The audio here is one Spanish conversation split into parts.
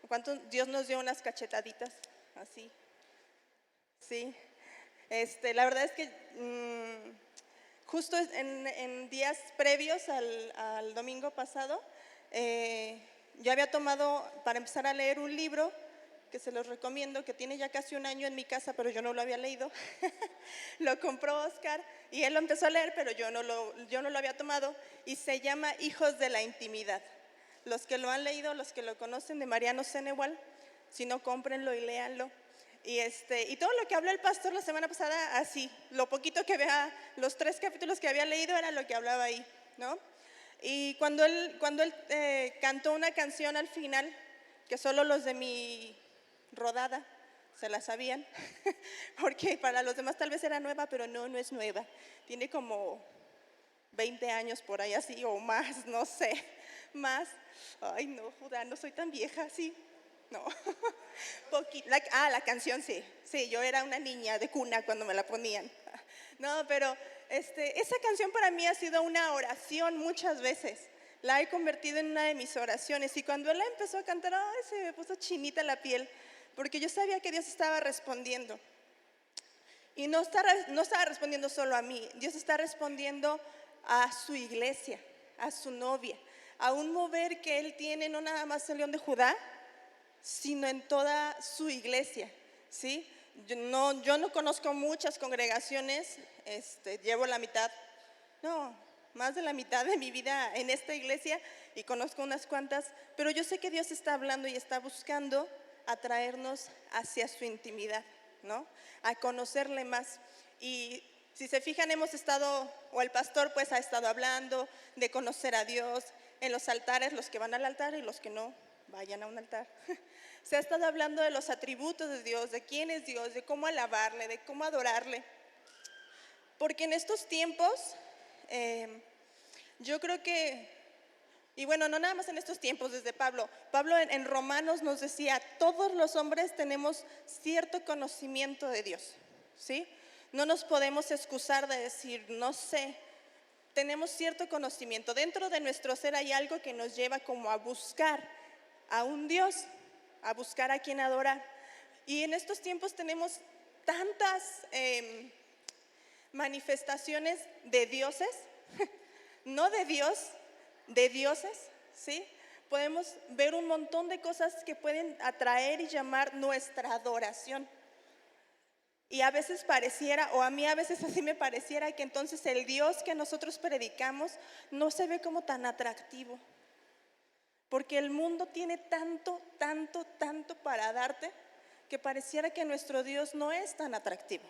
¿Cuánto Dios nos dio unas cachetaditas? Así, sí. La verdad es que justo en días previos al domingo pasado, yo había tomado para empezar a leer un libro que se los recomiendo, que tiene ya casi un año en mi casa, pero yo no lo había leído. Lo compró Oscar y él lo empezó a leer, pero yo no lo había tomado, y se llama Hijos de la Intimidad. Los que lo han leído, los que lo conocen, de Mariano Senegal, si no, cómprenlo y léanlo. Y todo lo que habló el pastor la semana pasada, así, lo poquito que había, los 3 capítulos que había leído era lo que hablaba ahí, ¿no? Y cuando él cantó una canción al final, que solo los de mi rodada se la sabían, porque para los demás tal vez era nueva, pero no es nueva. Tiene como 20 años por ahí así, o más, no sé, más. Ay, no, Judá, no soy tan vieja, sí. No, la canción sí, yo era una niña de cuna cuando me la ponían. No, pero esa canción para mí ha sido una oración muchas veces. La he convertido en una de mis oraciones, y cuando él la empezó a cantar, ay, se me puso chinita la piel, porque yo sabía que Dios estaba respondiendo. Y no estaba respondiendo solo a mí, Dios está respondiendo a su iglesia, a su novia, a un mover que Él tiene no nada más en León de Judá, sino en toda su iglesia, ¿sí? Yo no conozco muchas congregaciones, llevo la mitad, no, más de la mitad de mi vida en esta iglesia, y conozco unas cuantas, pero yo sé que Dios está hablando y está buscando atraernos hacia su intimidad, ¿no? A conocerle más. Y si se fijan, hemos estado, o el pastor pues ha estado hablando de conocer a Dios en los altares, los que van al altar y los que no vayan a un altar. Se ha estado hablando de los atributos de Dios, de quién es Dios, de cómo alabarle, de cómo adorarle. Porque en estos tiempos, yo creo que, y bueno, no nada más en estos tiempos, desde Pablo en Romanos nos decía, todos los hombres tenemos cierto conocimiento de Dios, ¿sí? No nos podemos excusar de decir, no sé, tenemos cierto conocimiento. Dentro de nuestro ser hay algo que nos lleva como a buscar a un Dios, a buscar a quien adorar. Y en estos tiempos tenemos tantas manifestaciones de dioses, no de Dios, de dioses, ¿sí? Podemos ver un montón de cosas que pueden atraer y llamar nuestra adoración. Y a veces pareciera, o a mí a veces así me pareciera, que entonces el Dios que nosotros predicamos no se ve como tan atractivo. Porque el mundo tiene tanto para darte, que pareciera que nuestro Dios no es tan atractivo.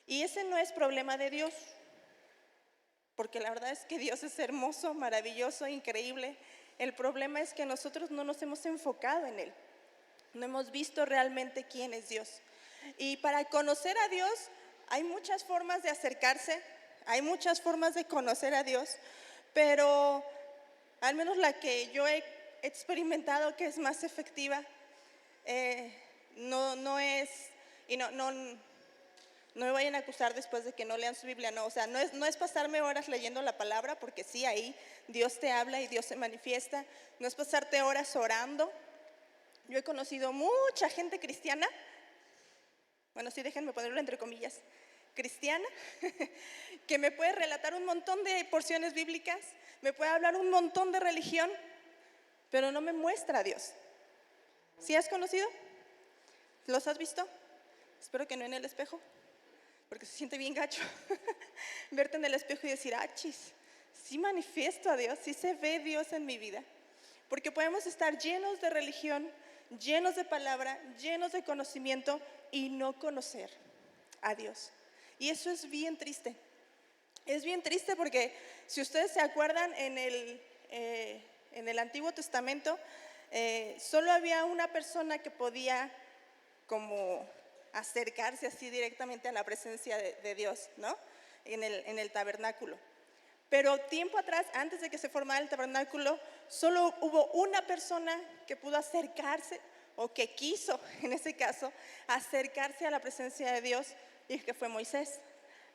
Y ese no es problema de Dios, porque la verdad es que Dios es hermoso, maravilloso, increíble. El problema es que nosotros no nos hemos enfocado en Él, no hemos visto realmente quién es Dios. Y para conocer a Dios hay muchas formas de acercarse, hay muchas formas de conocer a Dios, pero al menos la que yo he experimentado que es más efectiva, no es, y no me vayan a acusar después de que no lean su Biblia, no, o sea, no es pasarme horas leyendo la palabra, porque sí, ahí Dios te habla y Dios se manifiesta. No es pasarte horas orando. Yo he conocido mucha gente cristiana, bueno, sí, déjenme ponerlo entre comillas, cristiana, que me puede relatar un montón de porciones bíblicas, me puede hablar un montón de religión, pero no me muestra a Dios. ¿Sí has conocido? ¿Los has visto? Espero que no en el espejo, porque se siente bien gacho verte en el espejo y decir, chis, sí manifiesto a Dios, sí se ve Dios en mi vida. Porque podemos estar llenos de religión, llenos de palabra, llenos de conocimiento, y no conocer a Dios. Y eso es bien triste. Es bien triste porque si ustedes se acuerdan, en el Antiguo Testamento solo había una persona que podía como acercarse así directamente a la presencia de Dios, ¿no? En el tabernáculo. Pero tiempo atrás, antes de que se formara el tabernáculo, solo hubo una persona que pudo acercarse, o que quiso, en ese caso, acercarse a la presencia de Dios, y que fue Moisés,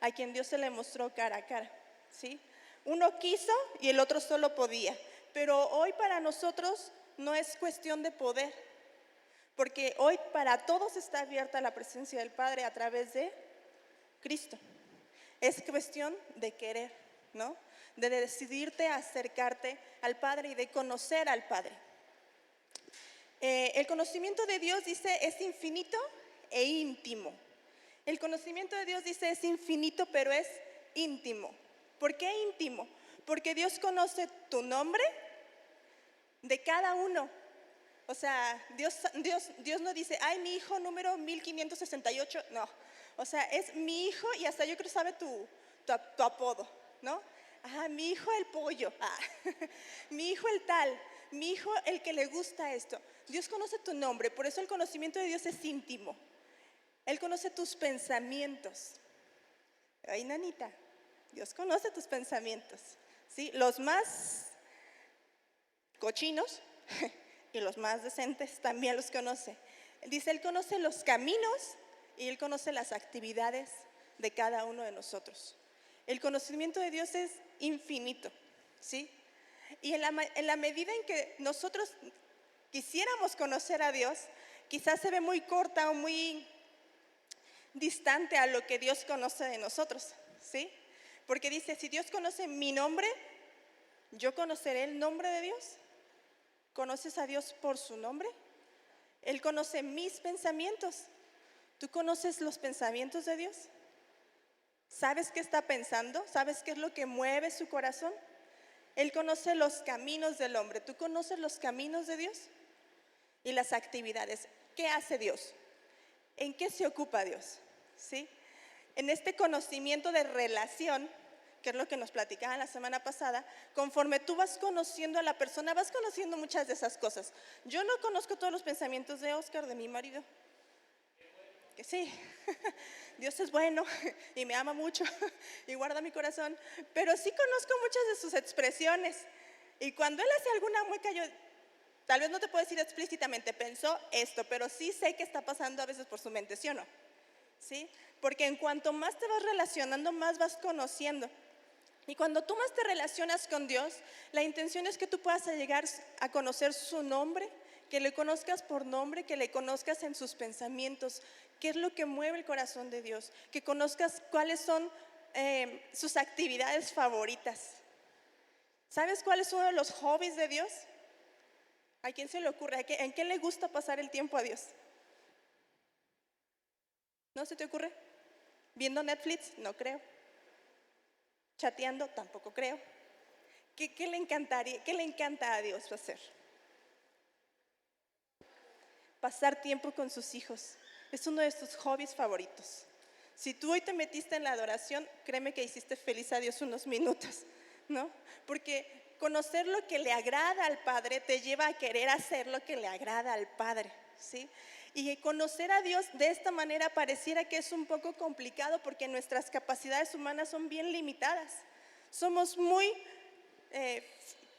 a quien Dios se le mostró cara a cara, ¿sí? Uno quiso y el otro solo podía. Pero hoy para nosotros no es cuestión de poder, porque hoy para todos está abierta la presencia del Padre a través de Cristo. Es cuestión de querer, ¿no? De decidirte a acercarte al Padre y de conocer al Padre. El conocimiento de Dios, dice, es infinito e íntimo. El conocimiento de Dios, dice, es infinito, pero es íntimo. ¿Por qué íntimo? Porque Dios conoce tu nombre de cada uno. O sea, Dios no dice, ay, mi hijo número 1568, no. O sea, es mi hijo y hasta yo creo que sabe tu apodo, ¿no? Ah, mi hijo el pollo, mi hijo el tal, mi hijo el que le gusta esto. Dios conoce tu nombre, por eso el conocimiento de Dios es íntimo. Él conoce tus pensamientos. Ay, nanita, Dios conoce tus pensamientos, ¿sí? Los más cochinos y los más decentes también los conoce. Dice, Él conoce los caminos y Él conoce las actividades de cada uno de nosotros. El conocimiento de Dios es infinito, ¿sí? Y en la medida en que nosotros quisiéramos conocer a Dios, quizás se ve muy corta o muy distante a lo que Dios conoce de nosotros, ¿sí? Porque dice, si Dios conoce mi nombre, ¿yo conoceré el nombre de Dios? ¿Conoces a Dios por su nombre? Él conoce mis pensamientos. ¿Tú conoces los pensamientos de Dios? ¿Sabes qué está pensando? ¿Sabes qué es lo que mueve su corazón? Él conoce los caminos del hombre. ¿Tú conoces los caminos de Dios? Y las actividades. ¿Qué hace Dios? ¿En qué se ocupa Dios? ¿Sí? En este conocimiento de relación, que es lo que nos platicaban la semana pasada, conforme tú vas conociendo a la persona, vas conociendo muchas de esas cosas. Yo no conozco todos los pensamientos de Oscar, de mi marido. Que sí, Dios es bueno y me ama mucho y guarda mi corazón, pero sí conozco muchas de sus expresiones. Y cuando él hace alguna mueca, yo tal vez no te puedo decir explícitamente, pensó esto, pero sí sé qué está pasando a veces por su mente, ¿sí o no? ¿Sí? Porque en cuanto más te vas relacionando, más vas conociendo. Y cuando tú más te relacionas con Dios, la intención es que tú puedas llegar a conocer su nombre, que le conozcas por nombre, que le conozcas en sus pensamientos, qué es lo que mueve el corazón de Dios, que conozcas cuáles son sus actividades favoritas. ¿Sabes cuál es uno de los hobbies de Dios? ¿A quién se le ocurre? ¿En qué le gusta pasar el tiempo a Dios? ¿No se te ocurre? ¿Viendo Netflix? No creo. ¿Chateando? Tampoco creo. ¿Qué le encantaría? ¿Qué le encanta a Dios hacer? Pasar tiempo con sus hijos. Es uno de sus hobbies favoritos. Si tú hoy te metiste en la adoración, créeme que hiciste feliz a Dios unos minutos, ¿no? Porque conocer lo que le agrada al Padre te lleva a querer hacer lo que le agrada al Padre, ¿sí? Y conocer a Dios de esta manera pareciera que es un poco complicado porque nuestras capacidades humanas son bien limitadas. Somos muy,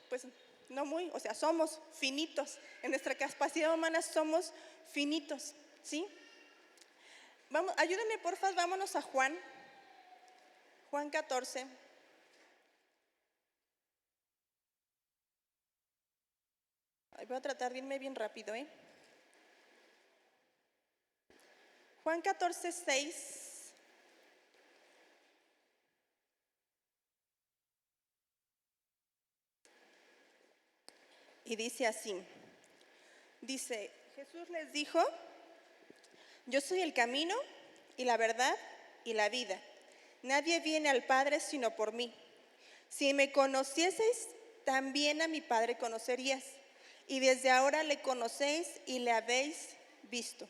pues no muy, o sea, somos finitos. En nuestra capacidad humana somos finitos, ¿sí? Vamos, ayúdenme porfa, vámonos a Juan 14. Voy a tratar de irme bien rápido, ¿eh? Juan 14, 6. Y dice así. Dice, Jesús les dijo, yo soy el camino y la verdad y la vida. Nadie viene al Padre sino por mí. Si me conocieseis, también a mi Padre conocerías. Y desde ahora le conocéis y le habéis visto.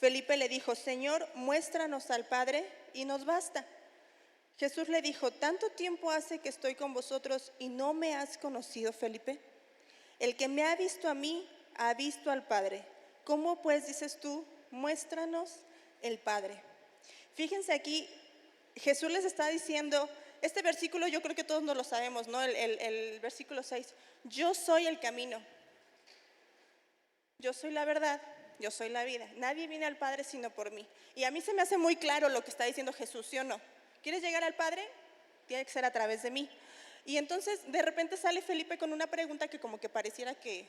Felipe le dijo, Señor, muéstranos al Padre y nos basta. Jesús le dijo, ¿tanto tiempo hace que estoy con vosotros y no me has conocido, Felipe? El que me ha visto a mí, ha visto al Padre. ¿Cómo pues dices tú, muéstranos el Padre? Fíjense aquí, Jesús les está diciendo, este versículo yo creo que todos nos lo sabemos, ¿no? El versículo 6, yo soy el camino, yo soy la verdad, yo soy la vida. Nadie viene al Padre sino por mí. Y a mí se me hace muy claro lo que está diciendo Jesús, ¿sí o no? ¿Quieres llegar al Padre? Tiene que ser a través de mí. Y entonces de repente sale Felipe con una pregunta que como que pareciera que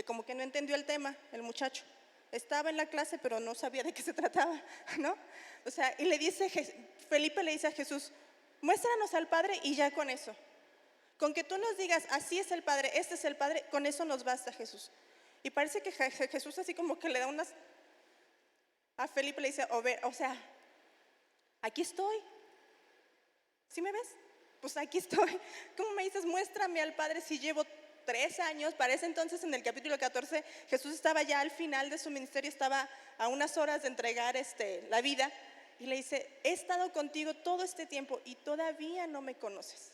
como que no entendió el tema, el muchacho. estaba en la clase, pero no sabía de qué se trataba, ¿no? O sea, y Felipe le dice a Jesús, muéstranos al Padre y ya con eso. Con que tú nos digas, así es el Padre, este es el Padre, con eso nos basta, Jesús. Y parece que Jesús así como que le da unas... A Felipe le dice, o sea, aquí estoy. ¿Sí me ves? Pues aquí estoy. ¿Cómo me dices, muéstrame al Padre si llevo 3 años? Para ese entonces, en el capítulo 14, Jesús estaba ya al final de su ministerio, estaba a unas horas de entregar la vida. Y le dice, he estado contigo todo este tiempo y todavía no me conoces.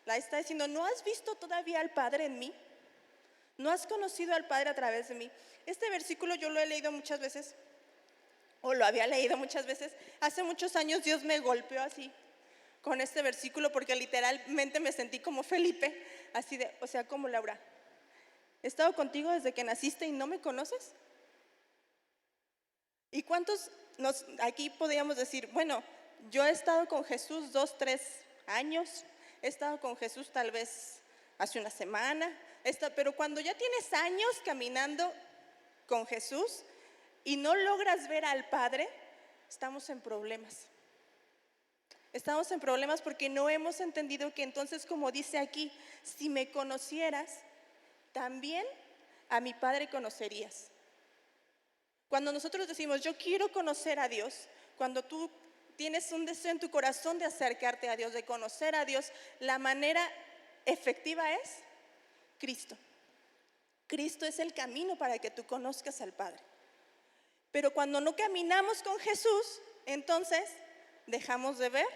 La está diciendo, ¿no has visto todavía al Padre en mí? ¿No has conocido al Padre a través de mí? Este versículo yo lo he leído muchas veces, o lo había leído muchas veces. Hace muchos años Dios me golpeó así con este versículo porque literalmente me sentí como Felipe, así de, o sea, como Laura, he estado contigo desde que naciste y no me conoces. ¿Y cuántos aquí podríamos decir, bueno, yo he estado con Jesús 2, 3 años, he estado con Jesús tal vez hace una semana, pero cuando ya tienes años caminando con Jesús y no logras ver al Padre, estamos en problemas. Estamos en problemas porque no hemos entendido que entonces, como dice aquí, si me conocieras, también a mi Padre conocerías. Cuando nosotros decimos, yo quiero conocer a Dios, cuando tú tienes un deseo en tu corazón de acercarte a Dios, de conocer a Dios, la manera efectiva es Cristo. Cristo es el camino para que tú conozcas al Padre. Pero cuando no caminamos con Jesús, entonces dejamos de ver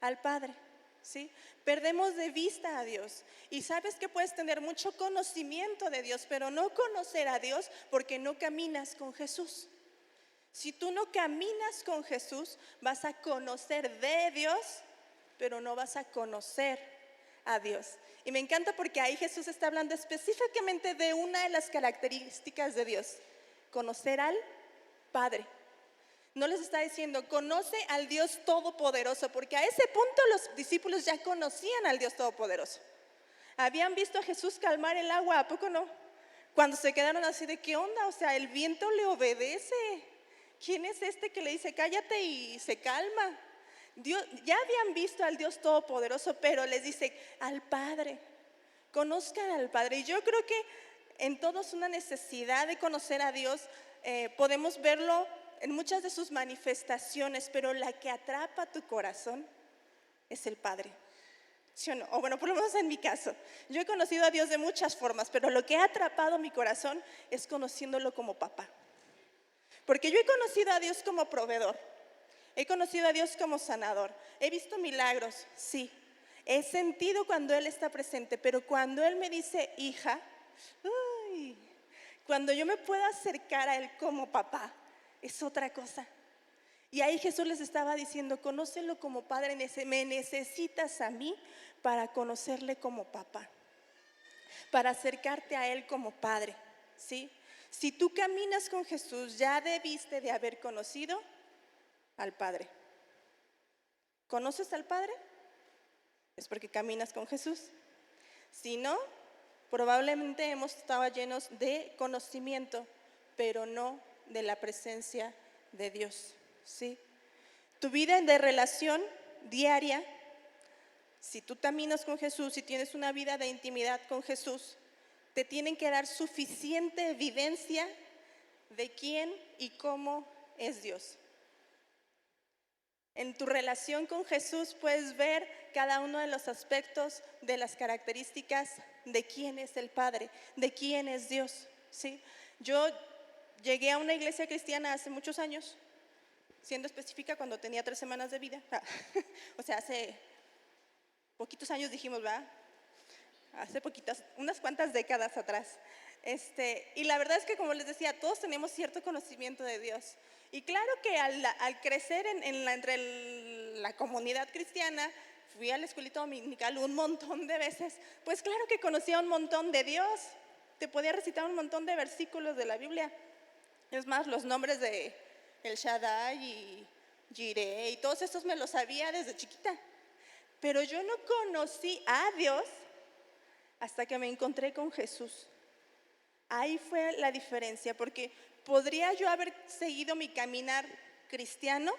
al Padre, ¿sí? Perdemos de vista a Dios. Y sabes que puedes tener mucho conocimiento de Dios, pero no conocer a Dios porque no caminas con Jesús. Si tú no caminas con Jesús, vas a conocer de Dios, pero no vas a conocer a Dios. Y me encanta porque ahí Jesús está hablando específicamente de una de las características de Dios: conocer al Padre. No les está diciendo, conoce al Dios Todopoderoso, porque a ese punto los discípulos ya conocían al Dios Todopoderoso. Habían visto a Jesús calmar el agua, ¿a poco no? Cuando se quedaron así de, ¿qué onda? O sea, el viento le obedece. ¿Quién es este que le dice, cállate y se calma? Ya habían visto al Dios Todopoderoso, pero les dice, al Padre. Conozcan al Padre. Y yo creo que en todos una necesidad de conocer a Dios. Podemos verlo en muchas de sus manifestaciones, pero la que atrapa tu corazón es el Padre, ¿sí o no? O bueno, por lo menos en mi caso, yo he conocido a Dios de muchas formas, pero lo que ha atrapado mi corazón es conociéndolo como papá. Porque yo he conocido a Dios como proveedor, he conocido a Dios como sanador, he visto milagros, sí, he sentido cuando Él está presente, pero cuando Él me dice, hija, uy, cuando yo me puedo acercar a Él como papá, es otra cosa. Y ahí Jesús les estaba diciendo, conócelo como Padre, me necesitas a mí para conocerle como papá, para acercarte a Él como Padre, ¿sí? Si tú caminas con Jesús, ya debiste de haber conocido al Padre. ¿Conoces al Padre? Es porque caminas con Jesús. Si no, probablemente hemos estado llenos de conocimiento, pero no de la presencia de Dios, ¿sí? Tu vida de relación diaria, si tú caminas con Jesús, si tienes una vida de intimidad con Jesús, te tienen que dar suficiente evidencia de quién y cómo es Dios. En tu relación con Jesús puedes ver cada uno de los aspectos, de las características de quién es el Padre, de quién es Dios, ¿sí? Yo llegué a una iglesia cristiana hace muchos años, siendo específica cuando tenía 3 semanas de vida. O sea, hace poquitos años dijimos, ¿verdad? Hace poquitas, unas cuantas décadas atrás. Y la verdad es que, como les decía, todos tenemos cierto conocimiento de Dios. Y claro que al crecer entre la comunidad cristiana, fui a la escuelita dominical un montón de veces, pues claro que conocía un montón de Dios. Te podía recitar un montón de versículos de la Biblia. Es más, los nombres de El Shaddai y Jireh y todos estos me los sabía desde chiquita. Pero yo no conocí a Dios hasta que me encontré con Jesús. Ahí fue la diferencia, porque ¿podría yo haber seguido mi caminar cristiano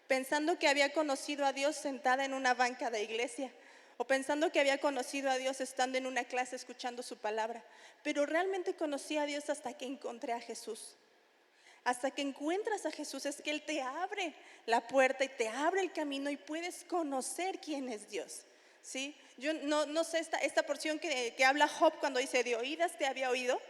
pensando que había conocido a Dios sentada en una banca de iglesia? O pensando que había conocido a Dios estando en una clase escuchando su palabra. Pero realmente conocí a Dios hasta que encontré a Jesús. Hasta que encuentras a Jesús es que Él te abre la puerta y te abre el camino y puedes conocer quién es Dios. ¿Sí? Yo no sé esta porción que habla Job cuando dice: de oídas te había oído,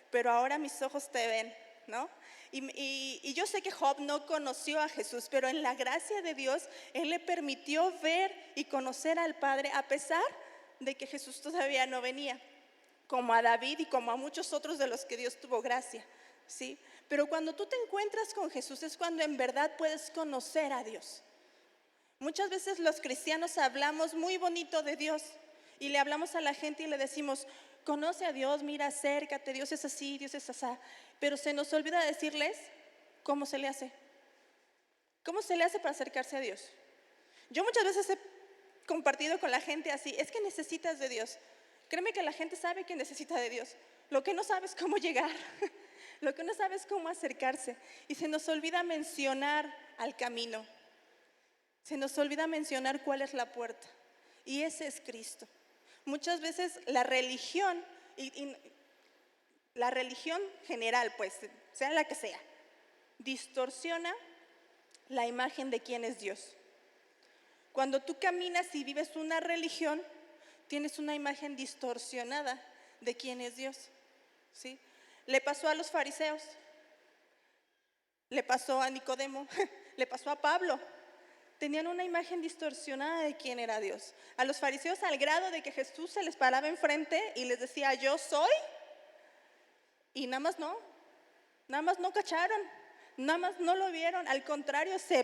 pero ahora mis ojos te ven, ¿no? Y yo sé que Job no conoció a Jesús, pero en la gracia de Dios, Él le permitió ver y conocer al Padre a pesar de que Jesús todavía no venía, como a David y como a muchos otros de los que Dios tuvo gracia, ¿sí? Pero cuando tú te encuentras con Jesús es cuando en verdad puedes conocer a Dios. Muchas veces los cristianos hablamos muy bonito de Dios y le hablamos a la gente y le decimos: conoce a Dios, mira, acércate, Dios es así, Dios es asá. Pero se nos olvida decirles cómo se le hace. ¿Cómo se le hace para acercarse a Dios? Yo muchas veces he compartido con la gente así: es que necesitas de Dios. Créeme que la gente sabe que necesita de Dios. Lo que no sabe es cómo llegar. Lo que no sabe es cómo acercarse. Y se nos olvida mencionar al camino. Se nos olvida mencionar cuál es la puerta. Y ese es Cristo. Muchas veces la religión, y la religión general, pues, sea la que sea, distorsiona la imagen de quién es Dios. Cuando tú caminas y vives una religión, tienes una imagen distorsionada de quién es Dios, ¿sí? Le pasó a los fariseos, le pasó a Nicodemo, le pasó a Pablo. Tenían una imagen distorsionada de quién era Dios. A los fariseos, al grado de que Jesús se les paraba enfrente y les decía: yo soy, y nada más no cacharon, nada más no lo vieron. Al contrario, se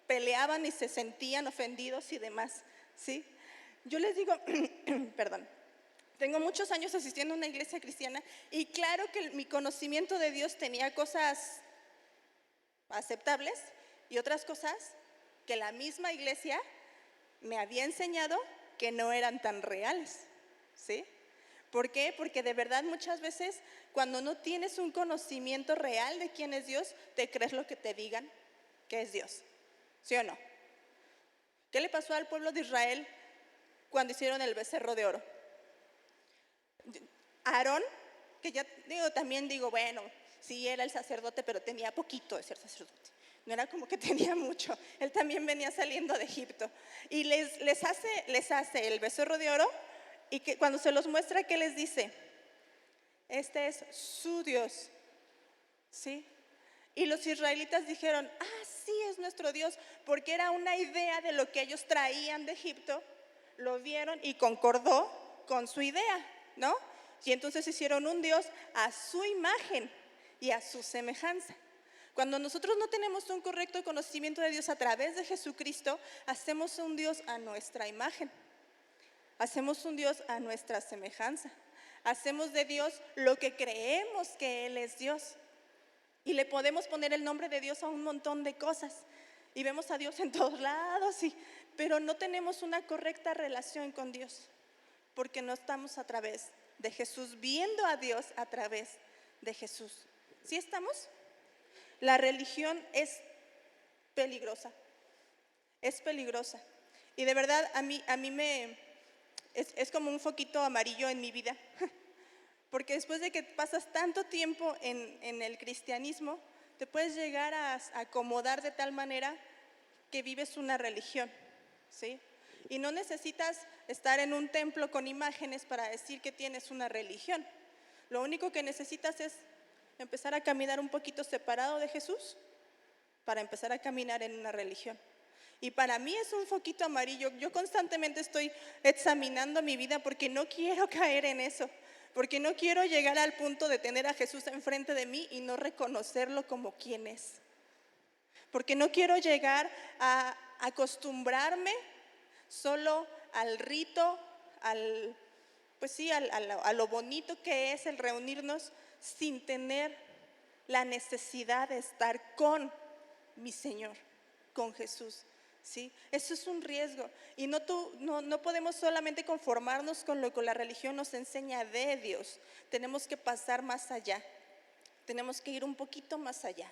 peleaban y se sentían ofendidos y demás, ¿sí? Yo les digo, perdón, tengo muchos años asistiendo a una iglesia cristiana y claro que mi conocimiento de Dios tenía cosas aceptables y otras cosas que la misma iglesia me había enseñado que no eran tan reales, ¿sí? ¿Por qué? Porque de verdad muchas veces cuando no tienes un conocimiento real de quién es Dios, te crees lo que te digan que es Dios, ¿sí o no? ¿Qué le pasó al pueblo de Israel cuando hicieron el becerro de oro? Aarón, que ya también digo, bueno, sí era el sacerdote, pero tenía poquito de ser sacerdote. No era como que tenía mucho. Él también venía saliendo de Egipto. Y les hace el becerro de oro, y que cuando se los muestra, ¿qué les dice? Este es su Dios, ¿sí? Y los israelitas dijeron: sí es nuestro Dios, porque era una idea de lo que ellos traían de Egipto, lo vieron y concordó con su idea, ¿no? Y entonces hicieron un Dios a su imagen y a su semejanza. Cuando nosotros no tenemos un correcto conocimiento de Dios a través de Jesucristo, hacemos un Dios a nuestra imagen, hacemos un Dios a nuestra semejanza, hacemos de Dios lo que creemos que Él es Dios. Y le podemos poner el nombre de Dios a un montón de cosas. Y vemos a Dios en todos lados, pero no tenemos una correcta relación con Dios. Porque no estamos a través de Jesús, viendo a Dios a través de Jesús. ¿Sí estamos? La religión es peligrosa. Es peligrosa. Y de verdad a mí es como un foquito amarillo en mi vida. Porque después de que pasas tanto tiempo en el cristianismo, te puedes llegar a acomodar de tal manera que vives una religión, ¿sí? Y no necesitas estar en un templo con imágenes para decir que tienes una religión. Lo único que necesitas es empezar a caminar un poquito separado de Jesús para empezar a caminar en una religión. Y para mí es un foquito amarillo. Yo constantemente estoy examinando mi vida porque no quiero caer en eso. Porque no quiero llegar al punto de tener a Jesús enfrente de mí y no reconocerlo como quien es. Porque no quiero llegar a acostumbrarme solo al rito, a lo bonito que es el reunirnos sin tener la necesidad de estar con mi Señor, con Jesús. ¿Sí? Eso es un riesgo y no podemos solamente conformarnos con lo que la religión nos enseña de Dios. Tenemos que pasar más allá. Tenemos que ir un poquito más allá.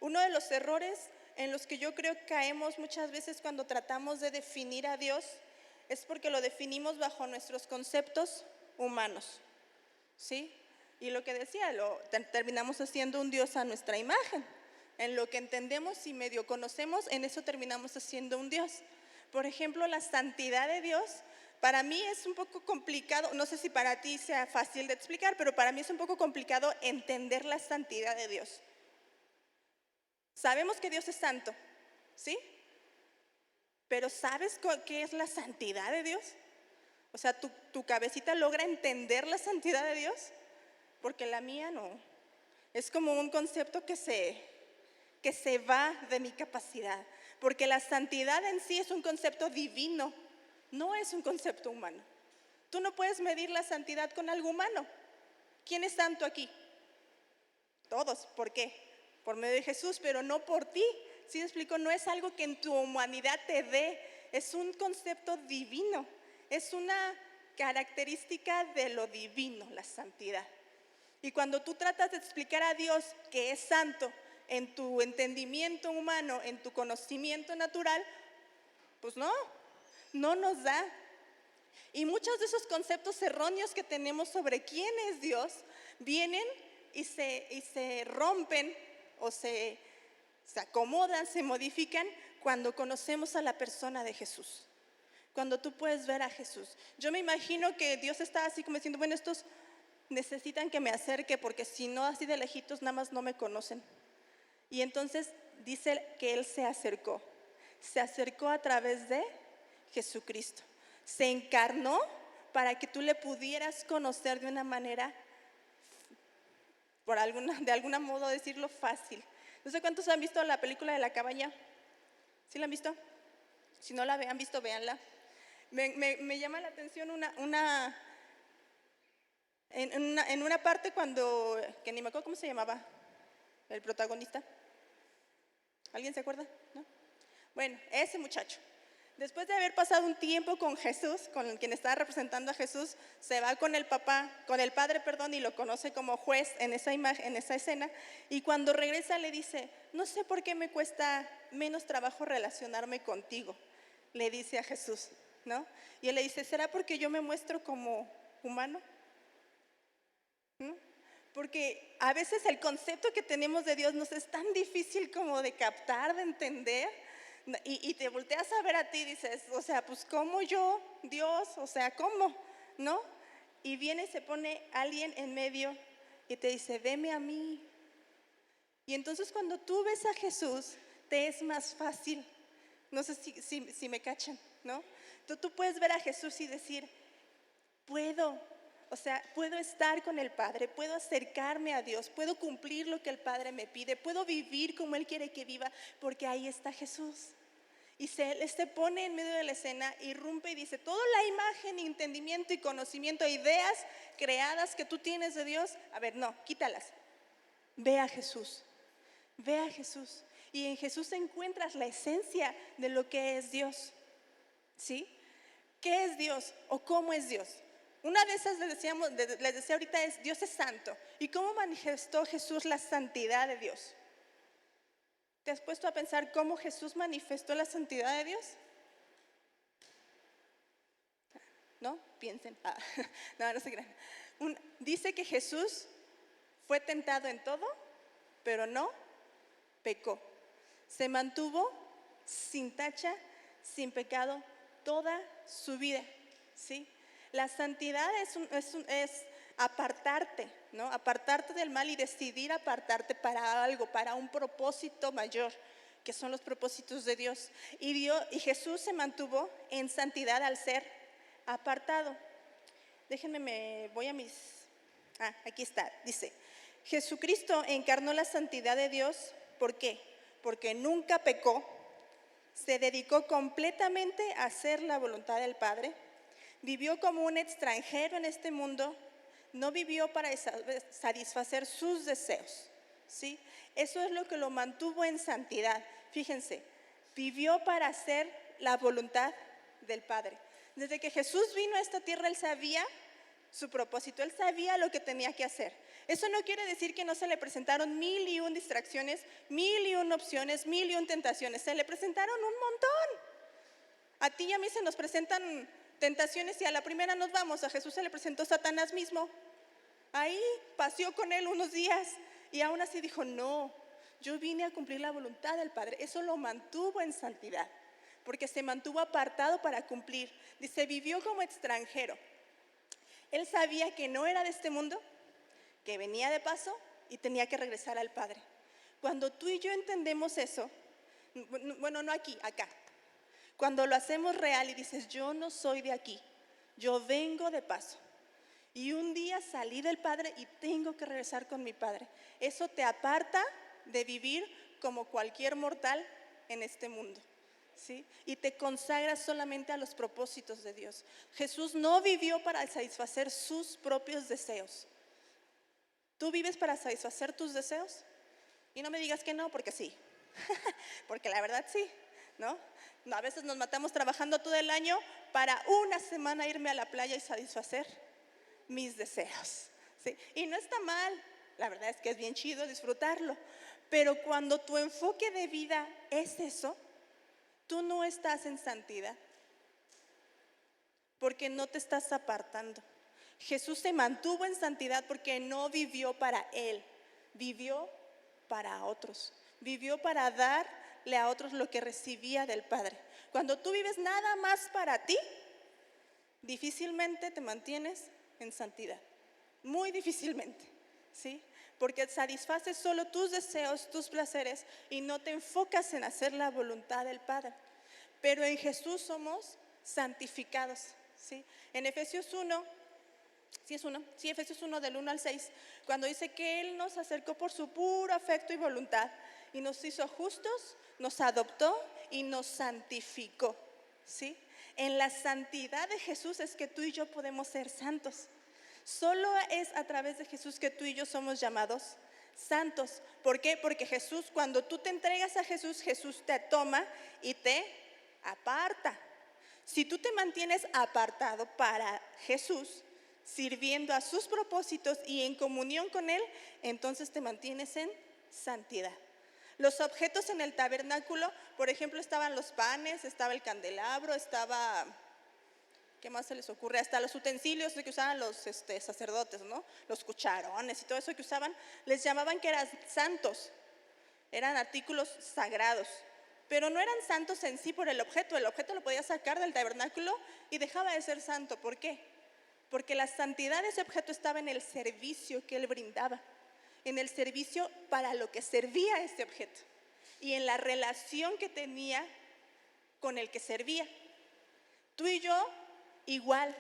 Uno de los errores en los que yo creo que caemos muchas veces cuando tratamos de definir a Dios es porque lo definimos bajo nuestros conceptos humanos, ¿sí? Y lo que decía, terminamos haciendo un Dios a nuestra imagen. En lo que entendemos y medio conocemos, en eso terminamos haciendo un Dios. Por ejemplo, la santidad de Dios, para mí es un poco complicado, no sé si para ti sea fácil de explicar, pero para mí es un poco complicado entender la santidad de Dios. Sabemos que Dios es santo, ¿sí? Pero ¿sabes qué es la santidad de Dios? O sea, ¿tu cabecita logra entender la santidad de Dios? Porque la mía no. Es como un concepto que se va de mi capacidad. Porque la santidad en sí es un concepto divino, no es un concepto humano. Tú no puedes medir la santidad con algo humano. ¿Quién es santo aquí? Todos. ¿Por qué? Por medio de Jesús, pero no por ti. ¿Sí me explico? No es algo que en tu humanidad te dé, es un concepto divino, es una característica de lo divino, la santidad. Y cuando tú tratas de explicar a Dios que es santo en tu entendimiento humano, en tu conocimiento natural, pues no nos da. Y muchos de esos conceptos erróneos que tenemos sobre quién es Dios vienen y se rompen o se acomodan, se modifican cuando conocemos a la persona de Jesús. Cuando tú puedes ver a Jesús. Yo me imagino que Dios está así como diciendo, bueno, estos necesitan que me acerque porque si no, así de lejitos nada más no me conocen. Y entonces dice que Él se acercó a través de Jesucristo. Se encarnó para que tú le pudieras conocer de una manera, de algún modo decirlo, fácil. No sé cuántos han visto la película de La Cabaña. ¿Sí la han visto? Si no la han visto, véanla. Me llama la atención en una parte que ni me acuerdo cómo se llamaba el protagonista. ¿Alguien se acuerda? ¿No? Bueno, ese muchacho, después de haber pasado un tiempo con Jesús, con quien estaba representando a Jesús, se va con el padre, y lo conoce como juez en esa imagen, en esa escena, y cuando regresa le dice, no sé por qué me cuesta menos trabajo relacionarme contigo, le dice a Jesús, ¿no? Y él le dice, ¿será porque yo me muestro como humano? ¿No? Porque a veces el concepto que tenemos de Dios nos es tan difícil como de captar, de entender, y te volteas a ver a ti y dices, o sea, pues ¿cómo yo, Dios? O sea, ¿cómo? ¿No? Y viene y se pone alguien en medio y te dice, veme a mí. Y entonces cuando tú ves a Jesús, te es más fácil. No sé si me cachan, ¿no? Tú puedes ver a Jesús y decir, puedo estar con el Padre, puedo acercarme a Dios, puedo cumplir lo que el Padre me pide, puedo vivir como Él quiere que viva, porque ahí está Jesús. Y se pone en medio de la escena, irrumpe y dice, toda la imagen, entendimiento y conocimiento, ideas creadas que tú tienes de Dios, a ver, no, quítalas. Ve a Jesús, ve a Jesús. Y en Jesús encuentras la esencia de lo que es Dios. ¿Sí? ¿Qué es Dios o cómo es Dios? Una de esas les decía ahorita es, Dios es santo. ¿Y cómo manifestó Jesús la santidad de Dios? ¿Te has puesto a pensar cómo Jesús manifestó la santidad de Dios? ¿No? Piensen. No se crean. Dice que Jesús fue tentado en todo, pero no pecó. Se mantuvo sin tacha, sin pecado, toda su vida. ¿Sí? La santidad es apartarte, ¿no? Apartarte del mal y decidir apartarte para algo, para un propósito mayor, que son los propósitos de Dios. Y Jesús se mantuvo en santidad al ser apartado. Déjenme, voy a aquí está, dice, Jesucristo encarnó la santidad de Dios, ¿por qué? Porque nunca pecó, se dedicó completamente a hacer la voluntad del Padre, vivió como un extranjero en este mundo, no vivió para satisfacer sus deseos, ¿sí? Eso es lo que lo mantuvo en santidad. Fíjense, vivió para hacer la voluntad del Padre. Desde que Jesús vino a esta tierra, Él sabía su propósito, él sabía lo que tenía que hacer. Eso no quiere decir que no se le presentaron 1001 distracciones, 1001 opciones, 1001 tentaciones, se le presentaron un montón. A ti y a mí se nos presentan tentaciones y a la primera nos vamos. A Jesús se le presentó Satanás mismo. Ahí paseó con él unos días y aún así dijo, no, yo vine a cumplir la voluntad del Padre. Eso lo mantuvo en santidad, porque se mantuvo apartado para cumplir. Dice, vivió como extranjero. Él sabía que no era de este mundo, que venía de paso y tenía que regresar al Padre. Cuando tú y yo entendemos eso, bueno, no aquí, acá. Cuando lo hacemos real y dices, yo no soy de aquí, yo vengo de paso. Y un día salí del Padre y tengo que regresar con mi Padre. Eso te aparta de vivir como cualquier mortal en este mundo, ¿sí? Y te consagras solamente a los propósitos de Dios. Jesús no vivió para satisfacer sus propios deseos. ¿Tú vives para satisfacer tus deseos? Y no me digas que no, porque sí. Porque la verdad sí, ¿no? A veces nos matamos trabajando todo el año para una semana irme a la playa y satisfacer mis deseos, ¿sí? Y no está mal, la verdad es que es bien chido disfrutarlo, pero cuando tu enfoque de vida es eso, tú no estás en santidad, porque no te estás apartando. Jesús se mantuvo en santidad porque no vivió para Él, vivió para otros, vivió para darle a otros lo que recibía del Padre. Cuando tú vives nada más para ti, difícilmente te mantienes en santidad, muy difícilmente, ¿sí? Porque satisfaces solo tus deseos, tus placeres y no te enfocas en hacer la voluntad del Padre. Pero en Jesús somos santificados, ¿sí? En Efesios 1, Efesios 1 del 1 al 6, cuando dice que Él nos acercó por su puro afecto y voluntad y nos hizo justos, nos adoptó y nos santificó, ¿sí? En la santidad de Jesús es que tú y yo podemos ser santos. Solo es a través de Jesús que tú y yo somos llamados santos. ¿Por qué? Porque Jesús, cuando tú te entregas a Jesús, Jesús te toma y te aparta. Si tú te mantienes apartado para Jesús, sirviendo a sus propósitos y en comunión con Él, entonces te mantienes en santidad. Los objetos en el tabernáculo, por ejemplo, estaban los panes, estaba el candelabro, estaba, ¿qué más se les ocurre? Hasta los utensilios que usaban los sacerdotes, ¿no? Los cucharones y todo eso que usaban, les llamaban que eran santos, eran artículos sagrados. Pero no eran santos en sí por el objeto lo podías sacar del tabernáculo y dejaba de ser santo. ¿Por qué? Porque la santidad de ese objeto estaba en el servicio que él brindaba, en el servicio para lo que servía este objeto y en la relación que tenía con el que servía. Tú y yo igual.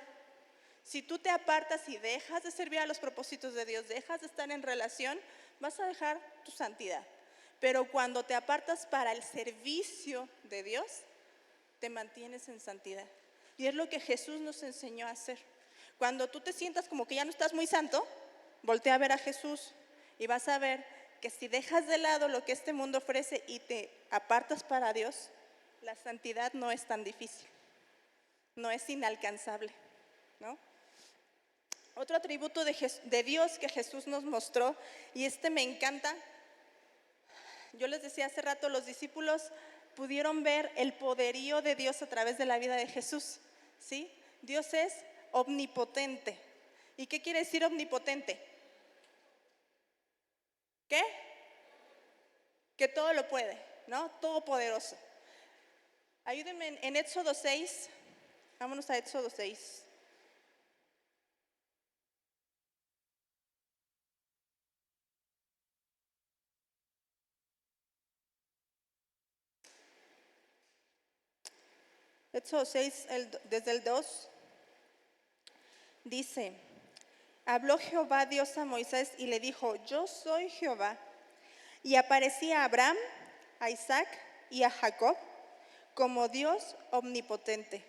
Si tú te apartas y dejas de servir a los propósitos de Dios, dejas de estar en relación, vas a dejar tu santidad. Pero cuando te apartas para el servicio de Dios, te mantienes en santidad. Y es lo que Jesús nos enseñó a hacer. Cuando tú te sientas como que ya no estás muy santo, voltea a ver a Jesús y vas a ver que si dejas de lado lo que este mundo ofrece y te apartas para Dios, la santidad no es tan difícil, no es inalcanzable, ¿no? Otro atributo de Dios que Jesús nos mostró, y me encanta. Yo les decía hace rato, los discípulos pudieron ver el poderío de Dios a través de la vida de Jesús, ¿sí? Dios es omnipotente. ¿Y qué quiere decir omnipotente? ¿Qué? Que todo lo puede, ¿no? Todopoderoso. Ayúdenme en Éxodo 6. Vámonos a Éxodo 6. Éxodo 6, desde el 2, dice: habló Jehová Dios a Moisés y le dijo: yo soy Jehová. Y aparecía a Abraham, a Isaac y a Jacob como Dios omnipotente.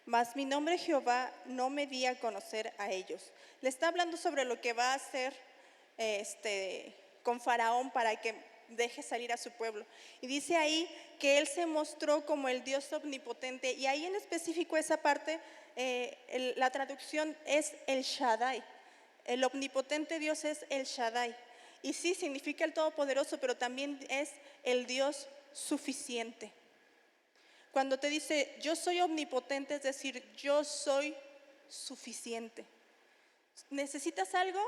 Mas mi nombre Jehová no me di a conocer a ellos. Le está hablando sobre lo que va a hacer con Faraón para que deje salir a su pueblo. Y dice ahí que él se mostró como el Dios omnipotente. Y ahí en específico esa parte la traducción es el Shaddai. El omnipotente Dios es el Shaddai. Y sí, significa el Todopoderoso, pero también es el Dios suficiente. Cuando te dice, yo soy omnipotente, es decir, yo soy suficiente. ¿Necesitas algo?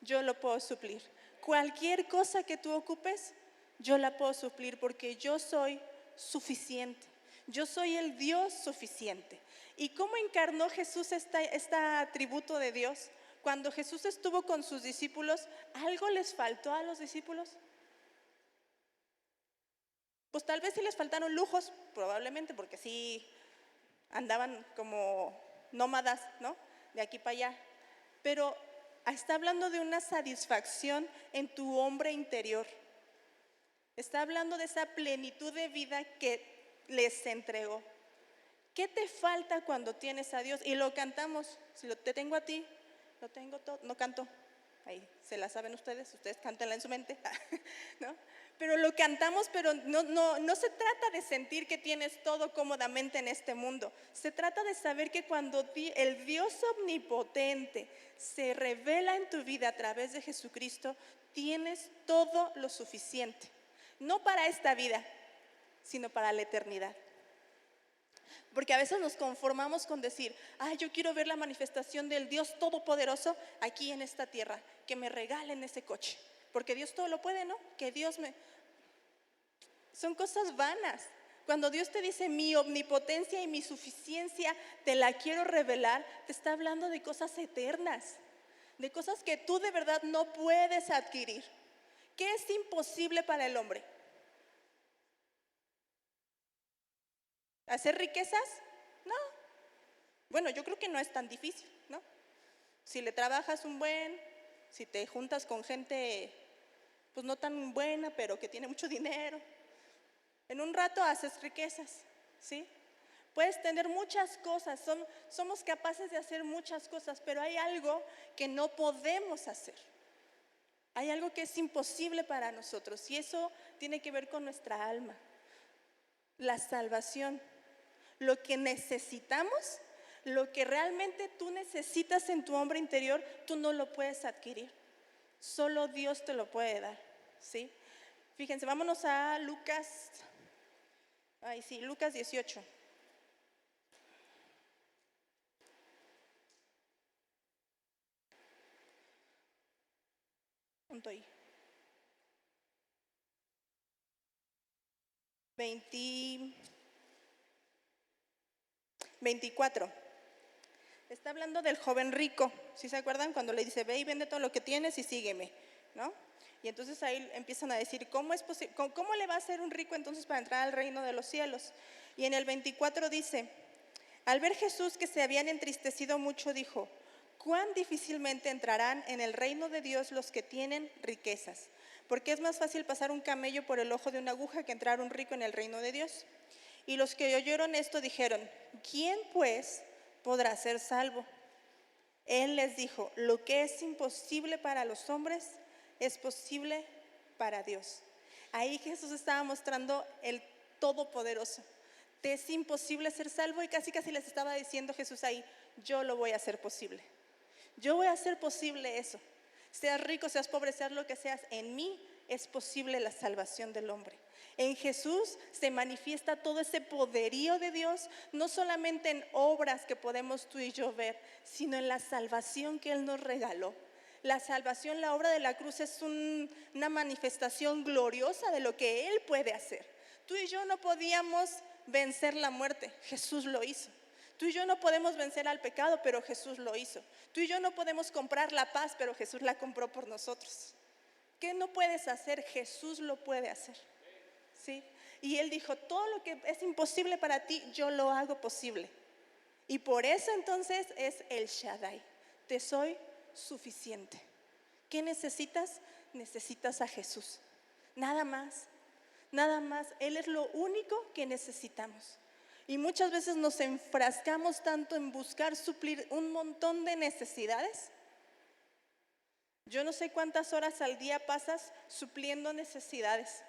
Yo lo puedo suplir. Cualquier cosa que tú ocupes, yo la puedo suplir porque yo soy suficiente. Yo soy el Dios suficiente. ¿Y cómo encarnó Jesús este atributo de Dios? Cuando Jesús estuvo con sus discípulos, ¿algo les faltó a los discípulos? Pues tal vez sí les faltaron lujos, probablemente, porque sí andaban como nómadas, ¿no? De aquí para allá. Pero está hablando de una satisfacción en tu hombre interior. Está hablando de esa plenitud de vida que les entregó. ¿Qué te falta cuando tienes a Dios? Y lo cantamos. Si te tengo a ti, lo tengo todo. No canto. Ahí se la saben ustedes cántenla en su mente, ¿no? Pero lo cantamos, pero no se trata de sentir que tienes todo cómodamente en este mundo. Se trata de saber que cuando el Dios omnipotente se revela en tu vida a través de Jesucristo, tienes todo lo suficiente. No para esta vida, sino para la eternidad. Porque a veces nos conformamos con decir, yo quiero ver la manifestación del Dios Todopoderoso aquí en esta tierra, que me regalen ese coche, porque Dios todo lo puede, ¿no? Que Dios me... Son cosas vanas. Cuando Dios te dice mi omnipotencia y mi suficiencia te la quiero revelar, te está hablando de cosas eternas, de cosas que tú de verdad no puedes adquirir. ¿Qué es imposible para el hombre? ¿Hacer riquezas? No. Bueno, yo creo que no es tan difícil, ¿no? Si le trabajas si te juntas con gente, pues no tan buena, pero que tiene mucho dinero, en un rato haces riquezas, ¿sí? Puedes tener muchas cosas, somos capaces de hacer muchas cosas, pero hay algo que no podemos hacer. Hay algo que es imposible para nosotros y eso tiene que ver con nuestra alma, la salvación. Lo que necesitamos, lo que realmente tú necesitas en tu hombre interior, tú no lo puedes adquirir. Solo Dios te lo puede dar, ¿sí? Fíjense, vámonos a Lucas 18. ¿Cuánto ahí? 24. Está hablando del joven rico. ¿Sí se acuerdan? Cuando le dice, ve y vende todo lo que tienes y sígueme, ¿no? Y entonces ahí empiezan a decir, ¿cómo le va a ser un rico entonces para entrar al reino de los cielos? Y en el 24 dice, al ver Jesús que se habían entristecido mucho, dijo, cuán difícilmente entrarán en el reino de Dios los que tienen riquezas, porque es más fácil pasar un camello por el ojo de una aguja que entrar un rico en el reino de Dios. Y los que oyeron esto dijeron, ¿quién pues podrá ser salvo? Él les dijo, lo que es imposible para los hombres es posible para Dios. Ahí Jesús estaba mostrando el Todopoderoso. Te es imposible ser salvo y casi les estaba diciendo Jesús ahí, yo lo voy a hacer posible. Yo voy a hacer posible eso. Seas rico, seas pobre, seas lo que seas, en mí es posible la salvación del hombre. En Jesús se manifiesta todo ese poderío de Dios, no solamente en obras que podemos tú y yo ver, sino en la salvación que Él nos regaló. La salvación, la obra de la cruz es una manifestación gloriosa de lo que Él puede hacer. Tú y yo no podíamos vencer la muerte, Jesús lo hizo. Tú y yo no podemos vencer al pecado, pero Jesús lo hizo. Tú y yo no podemos comprar la paz, pero Jesús la compró por nosotros. ¿Qué no puedes hacer? Jesús lo puede hacer, ¿sí? Y Él dijo, todo lo que es imposible para ti, yo lo hago posible. Y por eso entonces es el Shaddai. Te soy suficiente. ¿Qué necesitas? Necesitas a Jesús. Nada más, nada más. Él es lo único que necesitamos. Y muchas veces nos enfrascamos tanto en buscar suplir un montón de necesidades. Yo no sé cuántas horas al día pasas supliendo necesidades,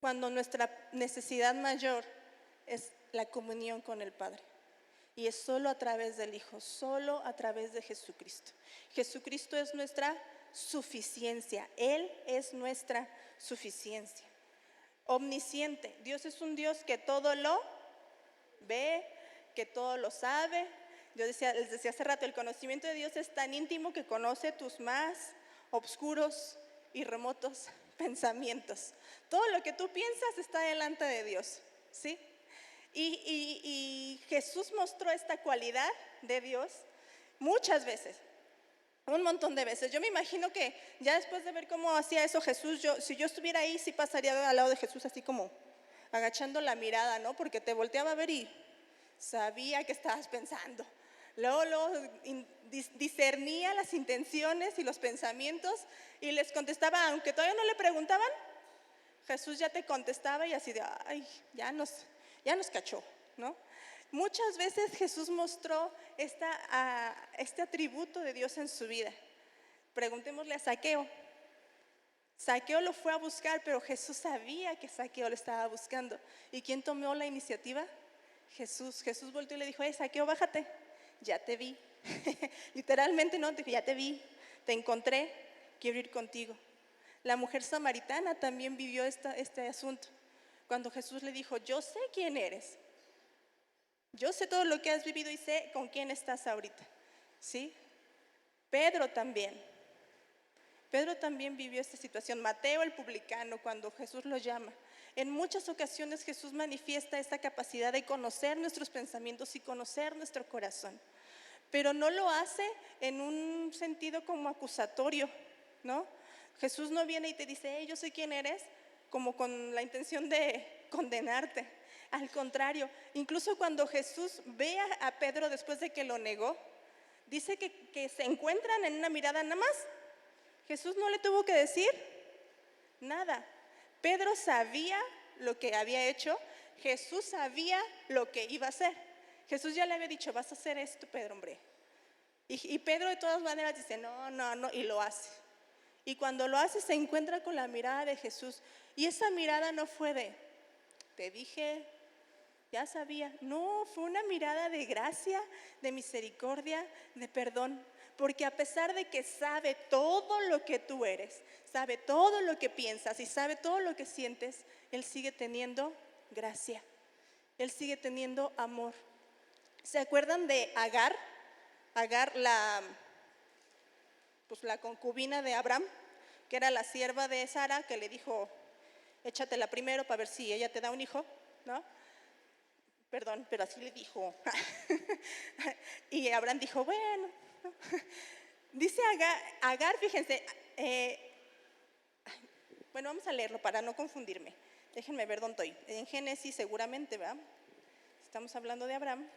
cuando nuestra necesidad mayor es la comunión con el Padre. Y es solo a través del Hijo, solo a través de Jesucristo. Jesucristo es nuestra suficiencia, Él es nuestra suficiencia. Omnisciente, Dios es un Dios que todo lo ve, que todo lo sabe. Yo les decía hace rato, el conocimiento de Dios es tan íntimo que conoce tus más oscuros y remotos pensamientos. Todo lo que tú piensas está delante de Dios, ¿sí? Y Jesús mostró esta cualidad de Dios muchas veces, un montón de veces. Yo me imagino que ya después de ver cómo hacía eso Jesús, si yo estuviera ahí, sí pasaría al lado de Jesús así como agachando la mirada, ¿no? Porque te volteaba a ver y sabía que estabas pensando. Luego discernía las intenciones y los pensamientos y les contestaba, aunque todavía no le preguntaban, Jesús ya te contestaba y así de, ay, ya nos cachó, ¿no? Muchas veces Jesús mostró este atributo de Dios en su vida. Preguntémosle a Zaqueo. Zaqueo lo fue a buscar, pero Jesús sabía que Zaqueo lo estaba buscando. ¿Y quién tomó la iniciativa? Jesús. Jesús volteó y le dijo, Zaqueo, bájate, ya te vi. Literalmente no, ya te vi, te encontré, quiero ir contigo. La mujer samaritana también vivió este asunto. Cuando Jesús le dijo, yo sé quién eres, yo sé todo lo que has vivido y sé con quién estás ahorita, ¿sí? Pedro también vivió esta situación. Mateo el publicano, cuando Jesús lo llama. En muchas ocasiones Jesús manifiesta esta capacidad de conocer nuestros pensamientos y conocer nuestro corazón. Pero no lo hace en un sentido como acusatorio, ¿no? Jesús no viene y te dice, yo sé quién eres, como con la intención de condenarte. Al contrario, incluso cuando Jesús ve a Pedro después de que lo negó, dice que se encuentran en una mirada nada más. Jesús no le tuvo que decir nada. Pedro sabía lo que había hecho, Jesús sabía lo que iba a hacer. Jesús ya le había dicho, vas a hacer esto, Pedro, hombre. Y Pedro de todas maneras dice, no, y lo hace. Y cuando lo hace se encuentra con la mirada de Jesús. Y esa mirada no fue de, te dije, ya sabía. No, fue una mirada de gracia, de misericordia, de perdón. Porque a pesar de que sabe todo lo que tú eres, sabe todo lo que piensas y sabe todo lo que sientes, Él sigue teniendo gracia. Él sigue teniendo amor. ¿Se acuerdan de Agar? Agar, la concubina de Abraham, que era la sierva de Sara, que le dijo, échatela primero para ver si ella te da un hijo, ¿no? Perdón, pero así le dijo. Y Abraham dijo, bueno. Dice Agar, fíjense, bueno, vamos a leerlo para no confundirme. Déjenme ver dónde estoy. En Génesis seguramente, ¿verdad? Estamos hablando de Abraham.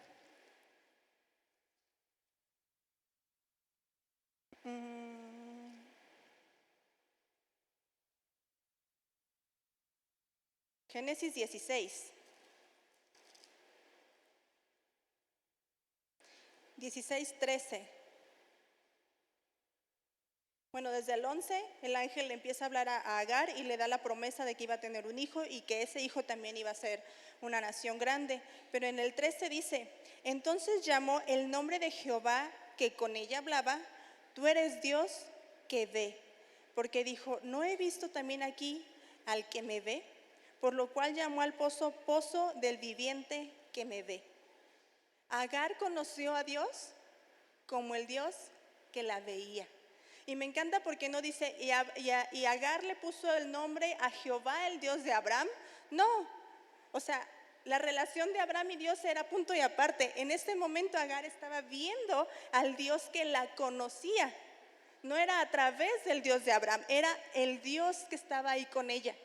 Génesis 16. 16:13. Bueno, desde el 11, el ángel le empieza a hablar a Agar y le da la promesa de que iba a tener un hijo y que ese hijo también iba a ser una nación grande. Pero en el 13 dice, entonces llamó el nombre de Jehová que con ella hablaba, tú eres Dios que ve. Porque dijo, ¿no he visto también aquí al que me ve? Por lo cual llamó al pozo, pozo del viviente que me ve. Agar conoció a Dios como el Dios que la veía. Y me encanta porque no dice, y Agar le puso el nombre a Jehová, el Dios de Abraham. No, o sea, la relación de Abraham y Dios era punto y aparte. En este momento Agar estaba viendo al Dios que la conocía. No era a través del Dios de Abraham, era el Dios que estaba ahí con ella,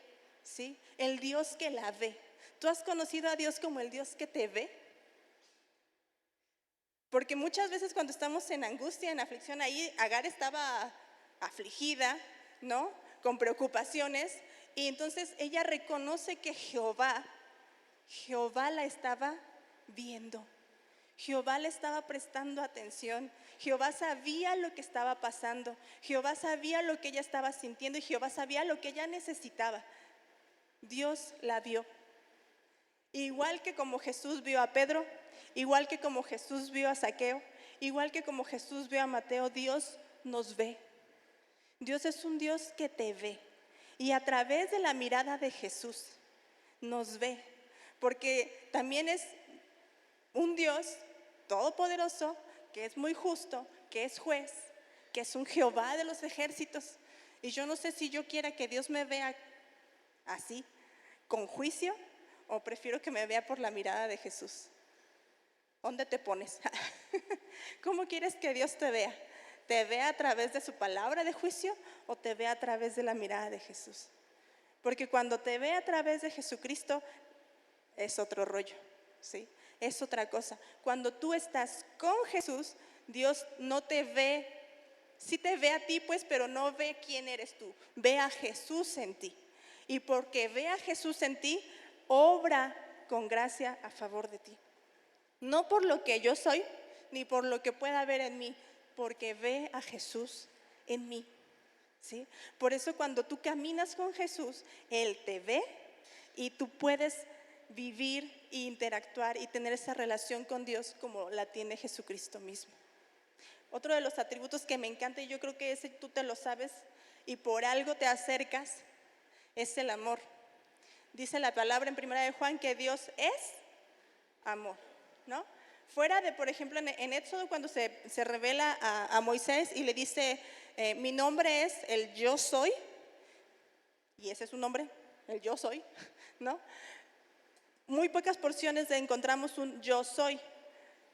¿sí? El Dios que la ve. ¿Tú has conocido a Dios como el Dios que te ve? Porque muchas veces cuando estamos en angustia, en aflicción, ahí Agar estaba afligida, ¿no? Con preocupaciones. Y entonces ella reconoce que Jehová la estaba viendo. Jehová le estaba prestando atención. Jehová sabía lo que estaba pasando. Jehová sabía lo que ella estaba sintiendo y Jehová sabía lo que ella necesitaba. Dios la vio. Igual que como Jesús vio a Pedro, igual que como Jesús vio a Zaqueo, igual que como Jesús vio a Mateo, Dios nos ve. Dios es un Dios que te ve. Y a través de la mirada de Jesús nos ve. Porque también es un Dios todopoderoso, que es muy justo, que es juez, que es un Jehová de los ejércitos. Y yo no sé si yo quiera que Dios me vea así, con juicio, o prefiero que me vea por la mirada de Jesús. ¿Dónde te pones? ¿Cómo quieres que Dios te vea? ¿Te vea a través de su palabra de juicio o te vea a través de la mirada de Jesús? Porque cuando te ve a través de Jesucristo es otro rollo, ¿sí? Es otra cosa. Cuando tú estás con Jesús, Dios no te ve, sí te ve a ti pues, pero no ve quién eres tú. Ve a Jesús en ti. Y porque ve a Jesús en ti, obra con gracia a favor de ti. No por lo que yo soy, ni por lo que pueda haber en mí, porque ve a Jesús en mí, ¿sí? Por eso cuando tú caminas con Jesús, Él te ve y tú puedes vivir e interactuar y tener esa relación con Dios como la tiene Jesucristo mismo. Otro de los atributos que me encanta, y yo creo que ese tú te lo sabes y por algo te acercas, es el amor. Dice la palabra en 1 de Juan que Dios es amor, ¿no? Fuera de, por ejemplo, en Éxodo, cuando se revela a Moisés y le dice, mi nombre es el yo soy, y ese es su nombre, el yo soy, ¿no? Muy pocas porciones encontramos un yo soy,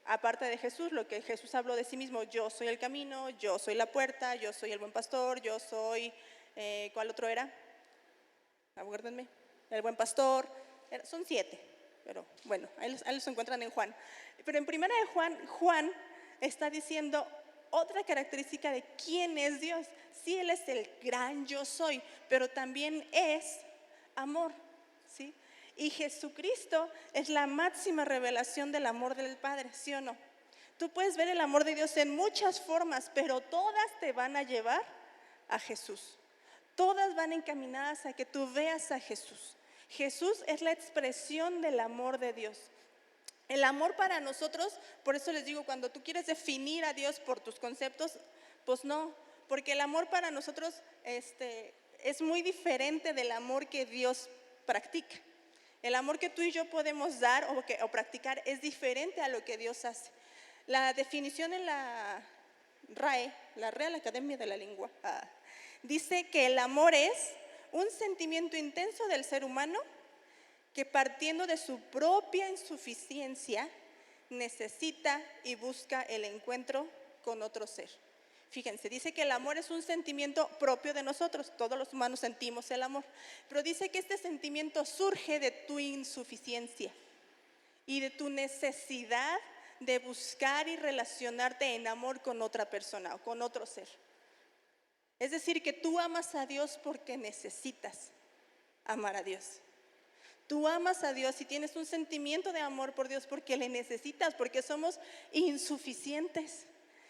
aparte de Jesús, lo que Jesús habló de sí mismo, yo soy el camino, yo soy la puerta, yo soy el buen pastor, yo soy, ¿cuál otro era? Acuérdenme, el buen pastor, son 7. Pero bueno, ahí los encuentran en Juan. Pero en 1 de Juan, Juan está diciendo otra característica de quién es Dios. Sí, Él es el gran yo soy, pero también es amor, ¿sí? Y Jesucristo es la máxima revelación del amor del Padre, ¿sí o no? Tú puedes ver el amor de Dios en muchas formas, pero todas te van a llevar a Jesús. Todas van encaminadas a que tú veas a Jesús. Jesús es la expresión del amor de Dios. El amor para nosotros, por eso les digo, cuando tú quieres definir a Dios por tus conceptos, pues no, porque el amor para nosotros es muy diferente del amor que Dios practica. El amor que tú y yo podemos dar o practicar es diferente a lo que Dios hace. La definición en la RAE, la Real Academia de la Lengua, dice que el amor es un sentimiento intenso del ser humano que partiendo de su propia insuficiencia necesita y busca el encuentro con otro ser. Fíjense, dice que el amor es un sentimiento propio de nosotros, todos los humanos sentimos el amor, pero dice que este sentimiento surge de tu insuficiencia y de tu necesidad de buscar y relacionarte en amor con otra persona o con otro ser. Es decir, que tú amas a Dios porque necesitas amar a Dios. Tú amas a Dios y tienes un sentimiento de amor por Dios porque le necesitas, porque somos insuficientes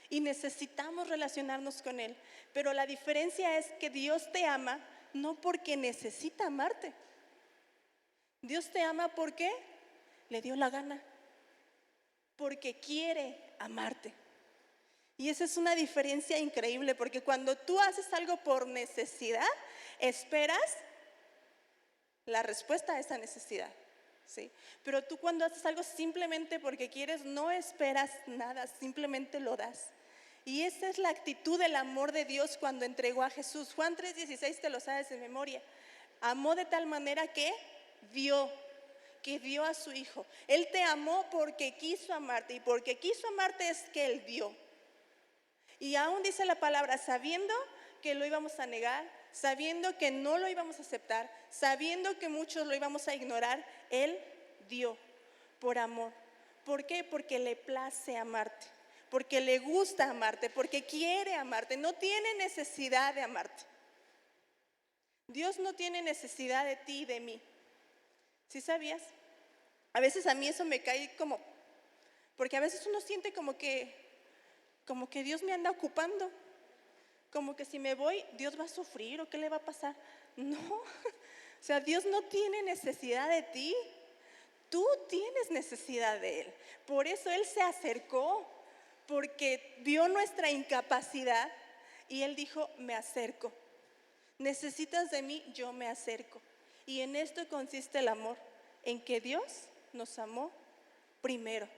y necesitamos relacionarnos con Él. Pero la diferencia es que Dios te ama no porque necesita amarte. Dios te ama porque le dio la gana, porque quiere amarte. Y esa es una diferencia increíble, porque cuando tú haces algo por necesidad, esperas la respuesta a esa necesidad, ¿sí? Pero tú cuando haces algo simplemente porque quieres, no esperas nada, simplemente lo das. Y esa es la actitud del amor de Dios cuando entregó a Jesús. Juan 3:16 te lo sabes de memoria. Amó de tal manera que dio a su Hijo. Él te amó porque quiso amarte, y porque quiso amarte es que Él dio. Y aún dice la palabra, sabiendo que lo íbamos a negar, sabiendo que no lo íbamos a aceptar, sabiendo que muchos lo íbamos a ignorar, Él dio por amor. ¿Por qué? Porque le place amarte, porque le gusta amarte, porque quiere amarte, no tiene necesidad de amarte. Dios no tiene necesidad de ti y de mí. ¿Sí sabías? A veces a mí eso me cae como, porque a veces uno siente como que Dios me anda ocupando, como que si me voy, Dios va a sufrir o qué le va a pasar. No, o sea, Dios no tiene necesidad de ti. Tú tienes necesidad de Él. Por eso Él se acercó, porque vio nuestra incapacidad y Él dijo, me acerco. Necesitas de mí, yo me acerco. Y en esto consiste el amor, en que Dios nos amó primero.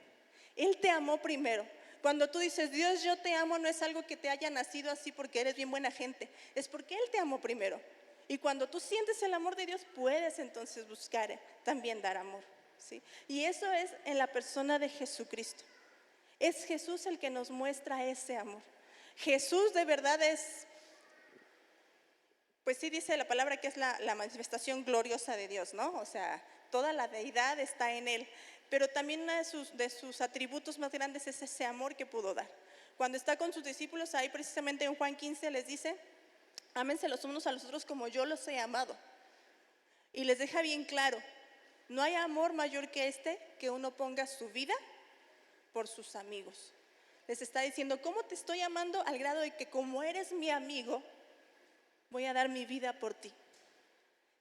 Él te amó primero. Cuando tú dices, Dios, yo te amo, no es algo que te haya nacido así porque eres bien buena gente, es porque Él te amó primero. Y cuando tú sientes el amor de Dios, puedes entonces buscar también dar amor, ¿sí? Y eso es en la persona de Jesucristo. Es Jesús el que nos muestra ese amor. Jesús de verdad es, pues sí dice la palabra que es la manifestación gloriosa de Dios, ¿no? O sea, toda la deidad está en Él. Pero también uno de sus atributos más grandes es ese amor que pudo dar. Cuando está con sus discípulos, ahí precisamente en Juan 15 les dice, ámense los unos a los otros como yo los he amado. Y les deja bien claro, no hay amor mayor que este, que uno ponga su vida por sus amigos. Les está diciendo, ¿cómo te estoy amando? Al grado de que como eres mi amigo, voy a dar mi vida por ti.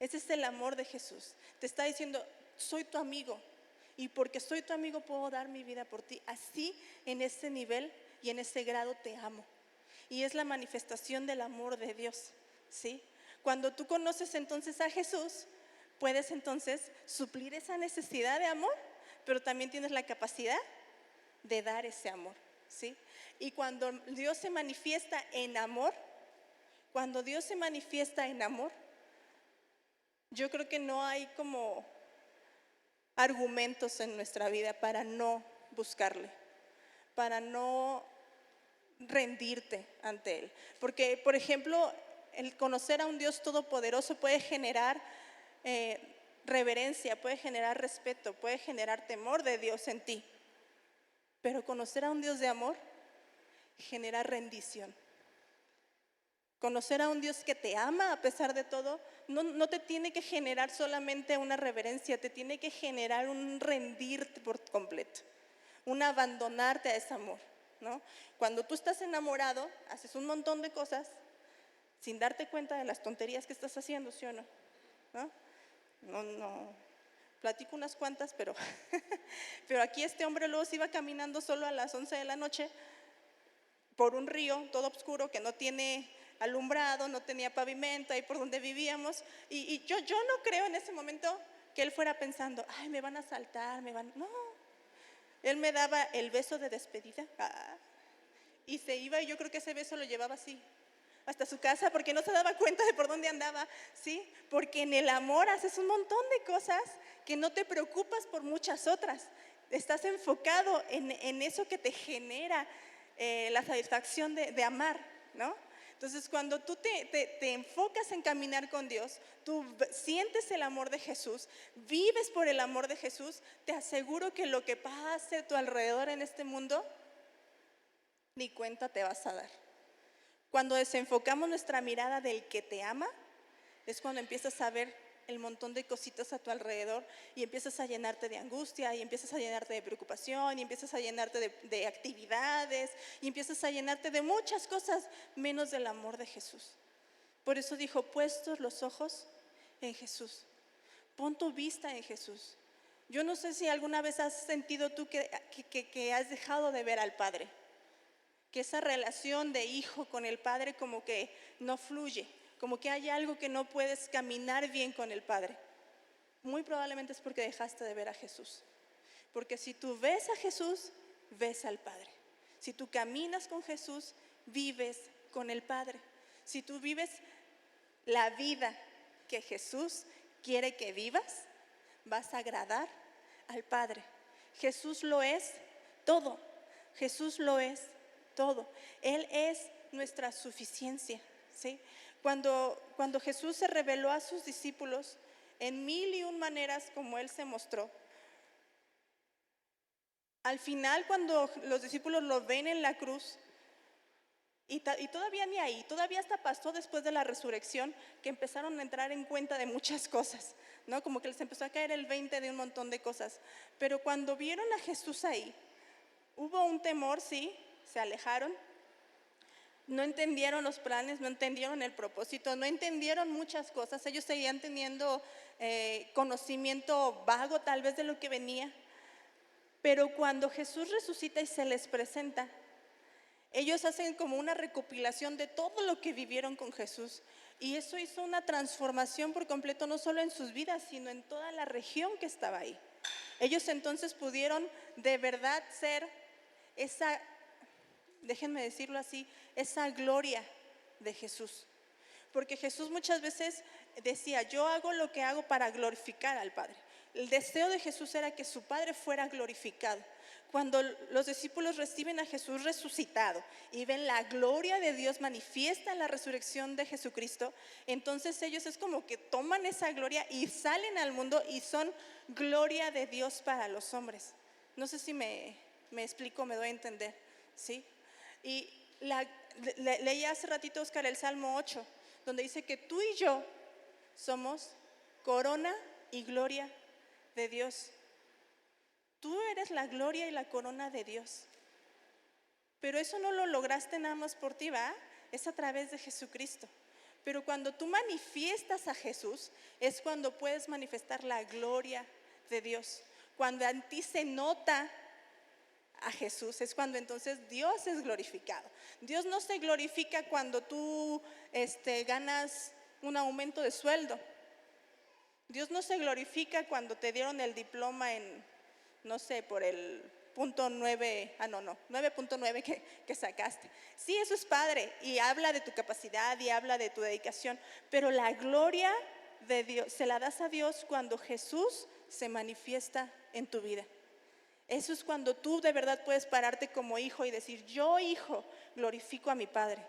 Ese es el amor de Jesús. Te está diciendo, soy tu amigo. Y porque soy tu amigo puedo dar mi vida por ti. Así, en ese nivel y en ese grado te amo. Y es la manifestación del amor de Dios, ¿sí? Cuando tú conoces entonces a Jesús, puedes entonces suplir esa necesidad de amor, pero también tienes la capacidad de dar ese amor, ¿sí? Y cuando Dios se manifiesta en amor, yo creo que no hay como argumentos en nuestra vida para no buscarle, para no rendirte ante Él. Porque, por ejemplo, el conocer a un Dios todopoderoso puede generar reverencia, puede generar respeto, puede generar temor de Dios en ti. Pero conocer a un Dios de amor genera rendición. Conocer a un Dios que te ama a pesar de todo, no te tiene que generar solamente una reverencia, te tiene que generar un rendirte por completo, un abandonarte a ese amor, ¿no? Cuando tú estás enamorado, haces un montón de cosas sin darte cuenta de las tonterías que estás haciendo, ¿sí o no? No, platico unas cuantas, pero aquí este hombre luego se iba caminando solo a las 11 de la noche por un río todo oscuro que no tiene alumbrado, no tenía pavimento, ahí por donde vivíamos, y yo no creo en ese momento que él fuera pensando, ay, me van a asaltar, no, él me daba el beso de despedida, y se iba, y yo creo que ese beso lo llevaba así, hasta su casa, porque no se daba cuenta de por dónde andaba, ¿sí? Porque en el amor haces un montón de cosas que no te preocupas por muchas otras, estás enfocado en eso que te genera la satisfacción de amar, ¿no? Entonces, cuando tú te enfocas en caminar con Dios, tú sientes el amor de Jesús, vives por el amor de Jesús, te aseguro que lo que pase a tu alrededor en este mundo, ni cuenta te vas a dar. Cuando desenfocamos nuestra mirada del que te ama, es cuando empiezas a ver el montón de cositas a tu alrededor y empiezas a llenarte de angustia y empiezas a llenarte de preocupación y empiezas a llenarte de actividades y empiezas a llenarte de muchas cosas menos del amor de Jesús. Por eso dijo, puestos los ojos en Jesús, pon tu vista en Jesús. Yo no sé si alguna vez has sentido tú que has dejado de ver al Padre, que esa relación de hijo con el Padre como que no fluye, como que hay algo que no puedes caminar bien con el Padre. Muy probablemente es porque dejaste de ver a Jesús. Porque si tú ves a Jesús, ves al Padre. Si tú caminas con Jesús, vives con el Padre. Si tú vives la vida que Jesús quiere que vivas, vas a agradar al Padre. Jesús lo es todo. Jesús lo es todo. Él es nuestra suficiencia, ¿sí? Cuando Jesús se reveló a sus discípulos en 1001 maneras como Él se mostró, al final cuando los discípulos lo ven en la cruz, y todavía ni ahí, todavía hasta pasó después de la resurrección que empezaron a entrar en cuenta de muchas cosas, ¿no? Como que les empezó a caer el 20 de un montón de cosas. Pero cuando vieron a Jesús ahí, hubo un temor, sí, se alejaron. No entendieron los planes, no entendieron el propósito, no entendieron muchas cosas. Ellos seguían teniendo conocimiento vago tal vez de lo que venía. Pero cuando Jesús resucita y se les presenta, ellos hacen como una recopilación de todo lo que vivieron con Jesús. Y eso hizo una transformación por completo, no solo en sus vidas, sino en toda la región que estaba ahí. Ellos entonces pudieron de verdad ser esa, déjenme decirlo así, esa gloria de Jesús. Porque Jesús muchas veces decía, yo hago lo que hago para glorificar al Padre. El deseo de Jesús era que su Padre fuera glorificado. Cuando los discípulos reciben a Jesús resucitado y ven la gloria de Dios manifiesta en la resurrección de Jesucristo, entonces ellos es como que toman esa gloria y salen al mundo y son gloria de Dios para los hombres. No sé si me explico, me doy a entender, ¿sí? Y leía hace ratito, Oscar, el Salmo 8, donde dice que tú y yo somos corona y gloria de Dios. Tú eres la gloria y la corona de Dios. Pero eso no lo lograste nada más por ti, ¿va? Es a través de Jesucristo. Pero cuando tú manifiestas a Jesús, es cuando puedes manifestar la gloria de Dios. Cuando en ti se nota a Jesús, es cuando entonces Dios es glorificado. Dios no se glorifica cuando tú ganas un aumento de sueldo. Dios no se glorifica cuando te dieron el diploma en, no sé, por el punto 9, 9.9 que sacaste. Sí, eso es padre y habla de tu capacidad y habla de tu dedicación, pero la gloria de Dios se la das a Dios cuando Jesús se manifiesta en tu vida. Eso es cuando tú de verdad puedes pararte como hijo y decir, yo hijo glorifico a mi Padre.